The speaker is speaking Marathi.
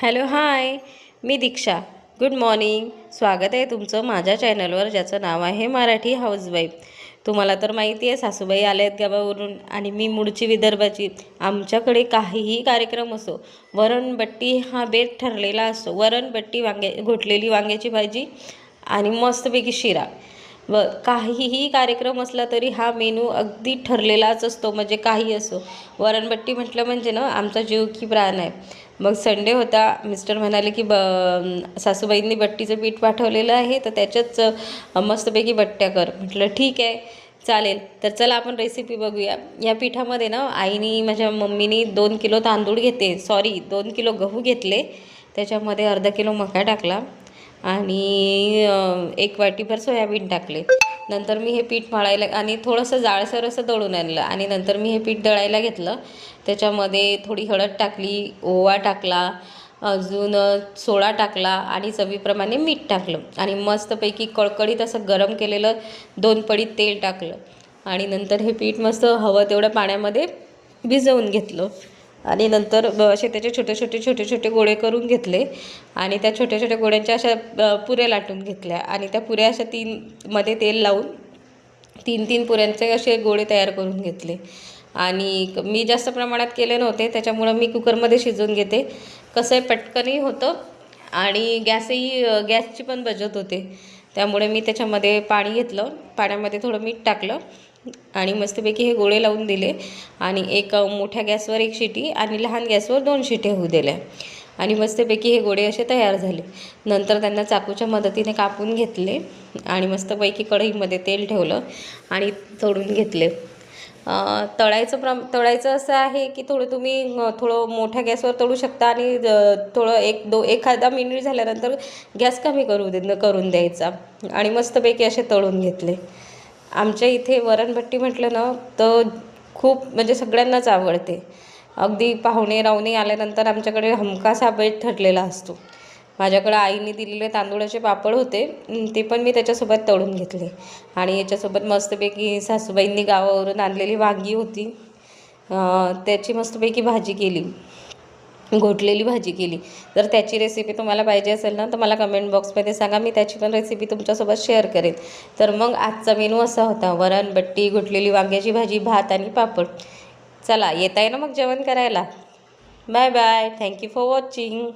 हॅलो हाय, मी दीक्षा. Good morning. स्वागत आहे तुमचं माझ्या चॅनलवर, ज्याचं नाव आहे मराठी हाऊसवाईफ. तुम्हाला तर माहिती आहे, सासूबाई आल्या आहेत गावावरून आणि मी मूळची विदर्भाची. आमच्याकडे काहीही कार्यक्रम असो, वरणबट्टी हा बेत ठरलेला असतो. वरणबट्टी, घोटलेली वांग्याची भाजी आणि मस्तपैकी शिरा. काहीही कार्यक्रम असला तरी हा मेनू अगदी ठरलेलाच असतो. म्हणजे काही असो, वरणबट्टी म्हटलं म्हणजे ना आमचा जीव की प्राण आहे. मग संडे होता, मिस्टर म्हणाले की सासूबाईंनी बट्टीचं पीठ पाठवलेलं आहे, तर त्याच्याच मस्तपैकी बट्ट्या कर. म्हटलं ठीक आहे, चालेल. तर चला आपण रेसिपी बघूया. या पिठामध्ये ना आईनी, माझ्या मम्मीनी 2 किलो तांदूळ सॉरी 2 किलो गहू घेतले. त्याच्यामध्ये अर्धा किलो मका टाकला आणि 1 वाटीभर सोयाबीन टाकले. नंतर मी हे पीठ मळायला आणि थोडंसं जाडसर असं दळून आणलं आणि नंतर मी हे पीठ दळायला घेतलं. त्याच्यामध्ये थोडी हळद टाकली, ओवा टाकला, अजून सोडा टाकला आणि चवीप्रमाणे मीठ टाकलं आणि मस्तपैकी कळकळीत असं गरम केलेलं 2 पळी तेल टाकलं आणि नंतर हे पीठ मस्त हवं तेवढ्या पाण्यामध्ये भिजवून घेतलं आणि नंतर असे त्याचे छोटे छोटे गोळे करून घेतले आणि त्या छोट्या छोट्या गोळ्यांच्या अशा पुऱ्या लाटून घेतल्या आणि त्या पुऱ्या अशा मध्ये तेल लावून 3 पुऱ्यांचे असे गोळे तयार करून घेतले. आणि मी जास्त प्रमाणात केले नव्हते, त्याच्यामुळं मी कुकरमध्ये शिजवून घेते. कसं आहे, पटकनही होतं आणि गॅसची पण बचत होते. त्यामुळे मी त्याच्यामध्ये पाणी घेतलं, पाण्यामध्ये थोडं मीठ टाकलं आणि मस्तपैकी हे गोळे लावून दिले आणि मोठ्या गॅसवर 1 शिटी आणि लहान गॅसवर 2 शिट्या होऊ दिल्या आणि मस्तपैकी हे गोळे असे तयार झाले. नंतर त्यांना चाकूच्या मदतीने कापून घेतले आणि मस्तपैकी कढईमध्ये तेल ठेवलं आणि तळून घेतले. तळायचं असं आहे की तुम्ही थोडं मोठ्या गॅसवर तळू शकता आणि थोडं एखादा मिनिट झाल्यानंतर गॅस कमी करून द्यायचा आणि मस्तपैकी असे तळून घेतले. आमच्या इथे वरणभट्टी म्हटलं ना तर खूप म्हणजे सगळ्यांनाच आवडते. अगदी पाहुणे रावणे आल्यानंतर आमच्याकडे हमखास हा बेत ठरलेला असतो. माझ्याकडे आईने दिलेले तांदूळाचे पापड होते, ते पण मी त्याच्यासोबत तळून घेतले आणि याच्यासोबत मस्तपैकी सासूबाईंनी गावावरून आणलेली वांगी होती, त्याची मस्तपैकी भाजी केली, घोटलेली भाजी केली. जर त्याची रेसिपी तुम्हाला पाहिजे असेल ना तर मला कमेंट बॉक्समध्ये सांगा, मी त्याची पण रेसिपी तुमच्यासोबत शेअर करेन. तर मग आजचा मेनू असा होता: वरणबट्टी, घोटलेली वांग्याची भाजी, भात आणि पापड. चला, येत आहे ना मग जेवण करायला. Bye bye. Thank you for watching.